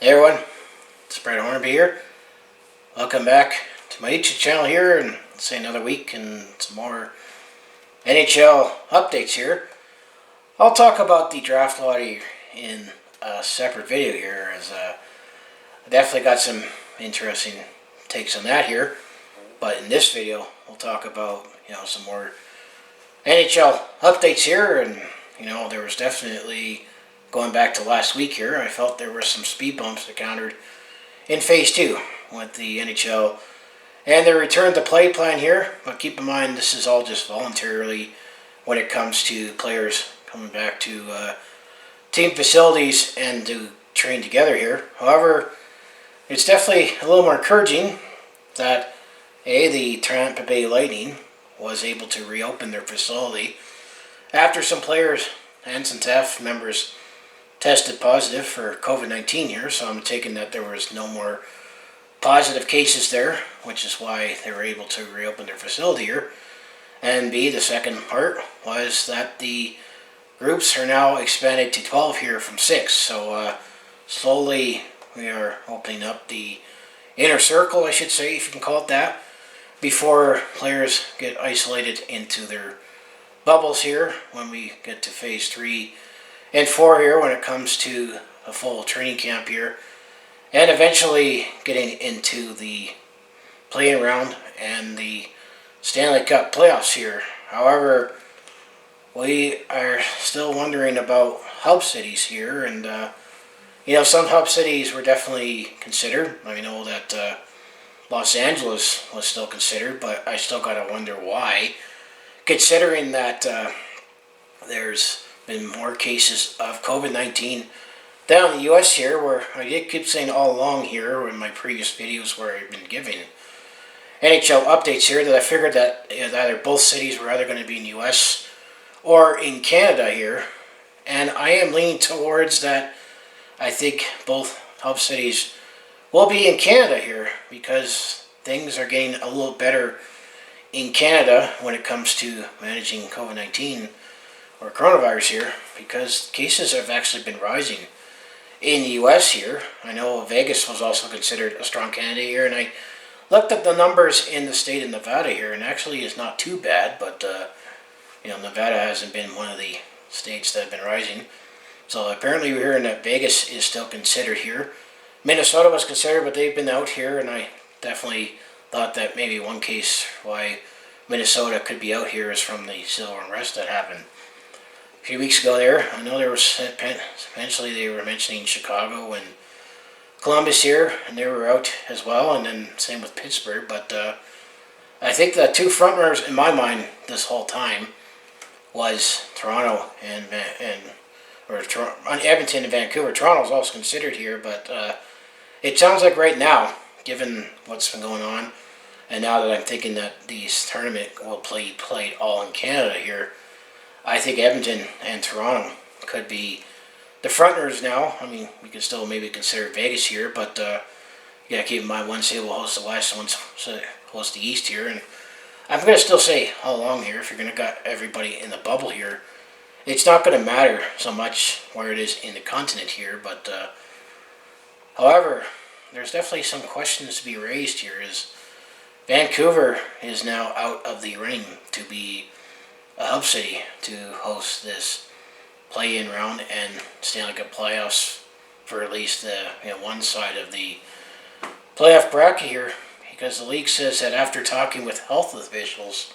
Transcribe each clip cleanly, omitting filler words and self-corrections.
Hey everyone, it's Brett Hornby here. Welcome back to my YouTube channel here, and let's say another week and some more NHL updates here. I'll talk about the draft lottery in a separate video here, as I definitely got some interesting takes on that here. But in this video, we'll talk about some more NHL updates here, and there was definitely, going back to last week here, I felt there were some speed bumps encountered in Phase 2 with the NHL and their return to play plan here. But keep in mind, this is all just voluntarily when it comes to players coming back to team facilities and to train together here. However, it's definitely a little more encouraging that the Tampa Bay Lightning was able to reopen their facility after some players and some staff members tested positive for COVID-19 here. So I'm taking that there was no more positive cases there, which is why they were able to reopen their facility here. And B, the second part was that the groups are now expanded to 12 here from 6. So slowly we are opening up the inner circle, I should say, if you can call it that, before players get isolated into their bubbles here when we get to Phase 3 and 4 here, when it comes to a full training camp here, and eventually getting into the playing round and the Stanley Cup Playoffs here. However, we are still wondering about hub cities here, and some hub cities were definitely considered. I know that Los Angeles was still considered, but I still gotta wonder why, considering that there's been more cases of COVID-19 down in the U.S. here, where I did keep saying all along here in my previous videos where I've been giving NHL updates here, that I figured that either both cities were either going to be in the U.S. or in Canada here, and I am leaning towards that. I think both hub cities will be in Canada here, because things are getting a little better in Canada when it comes to managing COVID-19 or coronavirus here, because cases have actually been rising in the U.S. here. I know Vegas was also considered a strong candidate here, and I looked at the numbers in the state of Nevada here, and actually is not too bad, but Nevada hasn't been one of the states that have been rising. So apparently we're hearing that Vegas is still considered here. Minnesota was considered, but they've been out here, and I definitely thought that maybe one case why Minnesota could be out here is from the civil unrest that happened a few weeks ago there. I know there was, eventually they were mentioning Chicago and Columbus here, and they were out as well, and then same with Pittsburgh. But I think the two frontrunners in my mind this whole time was Toronto and Edmonton and Vancouver. Toronto's also considered here, but it sounds like right now, given what's been going on, and now that I'm thinking that this tournament will be played all in Canada here, I think Edmonton and Toronto could be the frontrunners now. I mean, we could still maybe consider Vegas here, but you gotta keep in mind one city will host the West, one's host the East here. And I'm gonna still say all along here, if you're gonna got everybody in the bubble here, it's not gonna matter so much where it is in the continent here. But however, there's definitely some questions to be raised here. Is Vancouver is now out of the running to be a hub city to host this play-in round and Stanley Cup Playoffs for at least the one side of the playoff bracket here, because the league says that after talking with health officials,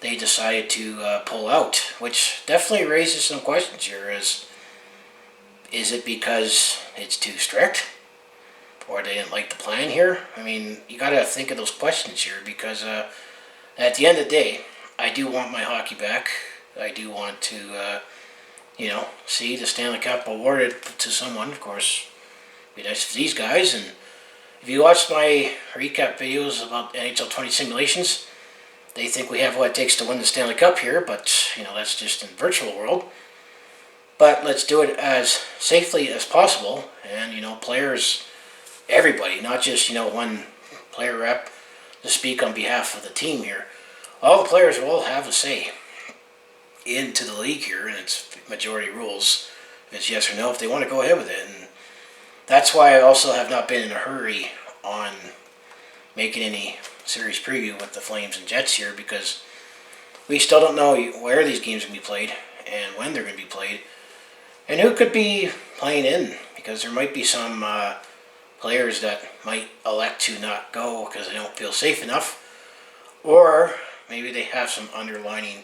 they decided to pull out, which definitely raises some questions here. Is it because it's too strict, or they didn't like the plan here? I mean, you got to think of those questions here, because at the end of the day, I do want my hockey back. I do want to, see the Stanley Cup awarded to someone. Of course, it'd be nice for these guys. And if you watch my recap videos about NHL 20 simulations, they think we have what it takes to win the Stanley Cup here, but, that's just in the virtual world. But let's do it as safely as possible. And, players, everybody, not just, one player rep to speak on behalf of the team here. All the players will have a say into the league here, and it's majority rules. If it's yes or no, if they want to go ahead with it. And that's why I also have not been in a hurry on making any series preview with the Flames and Jets here, because we still don't know where these games are going to be played and when they're going to be played and who could be playing in, because there might be some players that might elect to not go because they don't feel safe enough, or maybe they have some underlying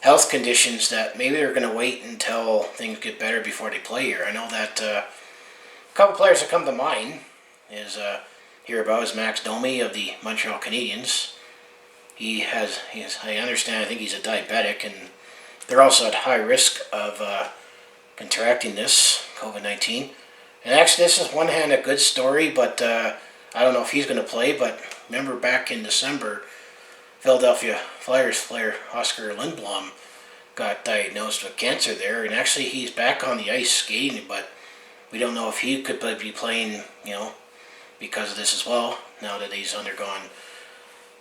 health conditions that maybe they're going to wait until things get better before they play here. I know that a couple players that come to mind is hear about is Max Domi of the Montreal Canadiens. I understand, I think he's a diabetic, and they're also at high risk of contracting this COVID-19. And actually, this is one hand a good story, but I don't know if he's going to play. But remember back in December, Philadelphia Flyers player Oscar Lindblom got diagnosed with cancer there, and actually he's back on the ice skating, but we don't know if he could be playing, because of this as well, now that he's undergone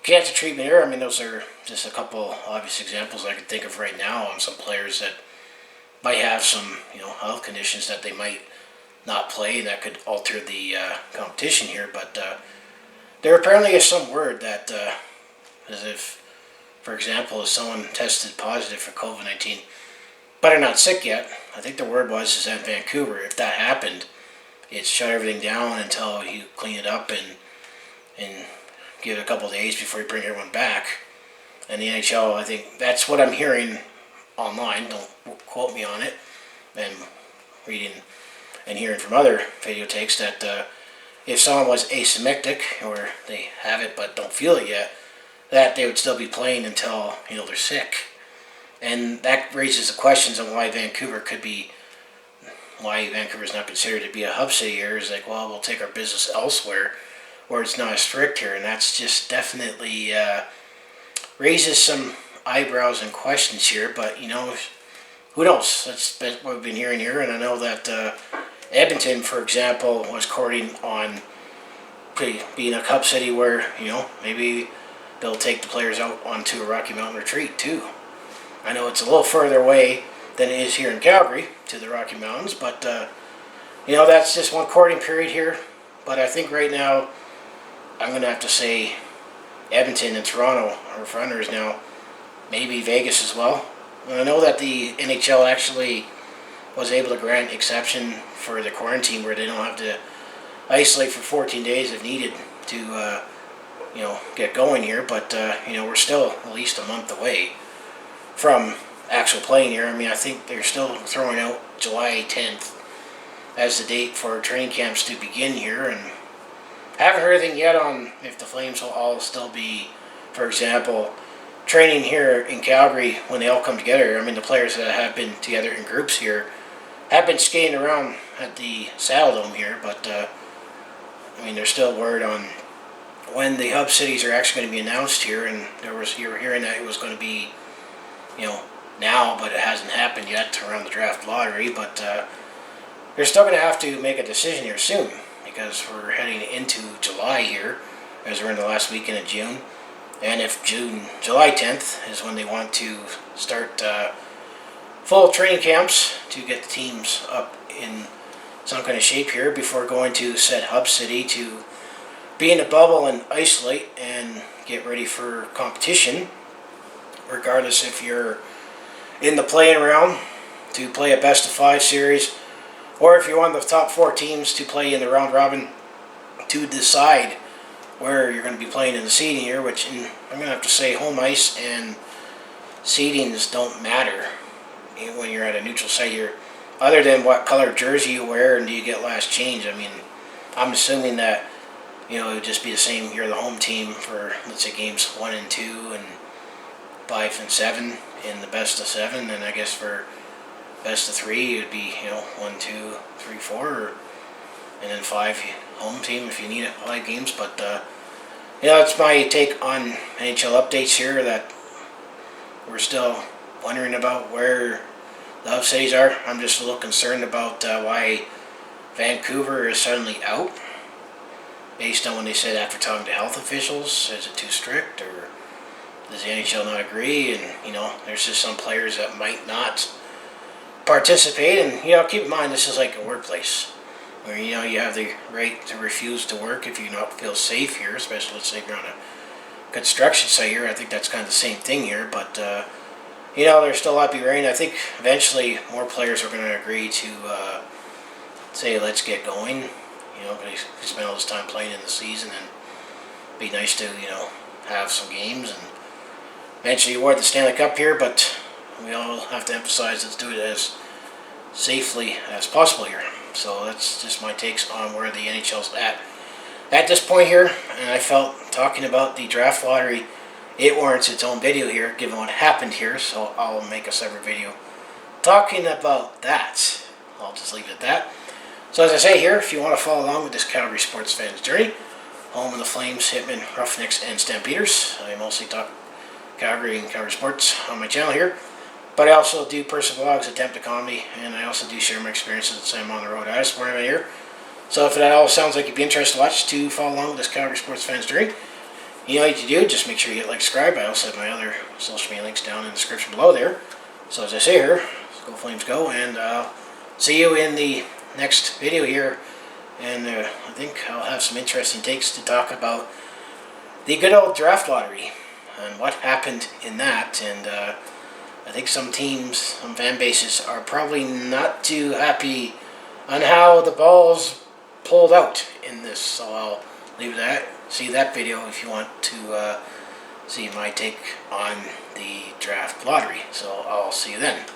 cancer treatment here. I mean, those are just a couple obvious examples I can think of right now on some players that might have some, health conditions that they might not play, and that could alter the competition here. But there apparently is some word that, as if, for example, if someone tested positive for COVID-19, but are not sick yet, I think the word is that Vancouver, if that happened, it's shut everything down until you clean it up and give it a couple of days before you bring everyone back. And the NHL, I think that's what I'm hearing online. Don't quote me on it. And reading and hearing from other videotakes that if someone was asymptomatic, or they have it but don't feel it yet, that they would still be playing until they're sick. And that raises the questions on why Vancouver is not considered to be a hub city here. Is like, well, we'll take our business elsewhere where it's not as strict here, and that's just definitely raises some eyebrows and questions here. But who knows? That's what we've been hearing here, and I know that Edmonton, for example, was courting on being a Cup city where maybe they'll take the players out onto a Rocky Mountain retreat too. I know it's a little further away than it is here in Calgary to the Rocky Mountains, but that's just one courting period here. But I think right now I'm going to have to say Edmonton and Toronto are fronters now, maybe Vegas as well. And I know that the NHL actually was able to grant exception for the quarantine where they don't have to isolate for 14 days if needed to get going here, but we're still at least a month away from actual playing here. I mean, I think they're still throwing out July 10th as the date for training camps to begin here, and haven't heard anything yet on if the Flames will all still be, for example, training here in Calgary when they all come together. I mean, the players that have been together in groups here have been skating around at the Saddledome here, but there's still word on when the hub cities are actually going to be announced here, and you were hearing that it was going to be, now, but it hasn't happened yet around the draft lottery. But they're still going to have to make a decision here soon, because we're heading into July here, as we're in the last weekend of June. And if July 10th is when they want to start full training camps to get the teams up in some kind of shape here before going to said hub city to be in a bubble and isolate and get ready for competition, regardless if you're in the playing round to play a best-of-5 series, or if you're one of the top 4 teams to play in the round robin to decide where you're going to be playing in the seeding here, which I'm going to have to say home ice and seedings don't matter when you're at a neutral site here, other than what color jersey you wear and do you get last change. I mean, I'm assuming that it would just be the same. You're the home team for, let's say, games 1 and 2 and 5 and 7 in the best of 7, and I guess for best of 3 it would be 1, 2, 3, 4, and then 5 home team if you need 5 games. But that's my take on NHL updates here. That we're still wondering about where the hub cities are. I'm just a little concerned about why Vancouver is suddenly out, based on when they said after talking to health officials. Is it too strict, or does the NHL not agree? And there's just some players that might not participate. And keep in mind, this is like a workplace. where you have the right to refuse to work if you don't feel safe here, especially let's say if you're on a construction site here. I think that's kind of the same thing here, but there's still a lot to be rain. I think eventually more players are going to agree to say let's get going. They spend all this time playing in the season, and be nice to have some games and eventually award the Stanley Cup here. But we all have to emphasize let's do it as safely as possible here. So that's just my takes on where the NHL's at this point here. And I felt talking about the draft lottery, it warrants its own video here, given what happened here. So I'll make a separate video talking about that. I'll just leave it at that. So as I say here, if you want to follow along with this Calgary sports fan's journey, home of the Flames, Hitmen, Roughnecks, and Stampeders, I mostly talk Calgary and Calgary sports on my channel here. But I also do personal vlogs, attempt to comedy, and I also do share my experiences as I'm on the road as part of it here. So if that all sounds like you'd be interested to watch, to follow along with this Calgary sports fan's journey, you know what you do, just make sure you hit like, subscribe. I also have my other social media links down in the description below there. So as I say here, go Flames go, and see you in the next video here. And I think I'll have some interesting takes to talk about the good old draft lottery and what happened in that. And I think some teams, some fan bases are probably not too happy on how the balls pulled out in this. So I'll leave it at that. See that video if you want to see my take on the draft lottery. So I'll see you then.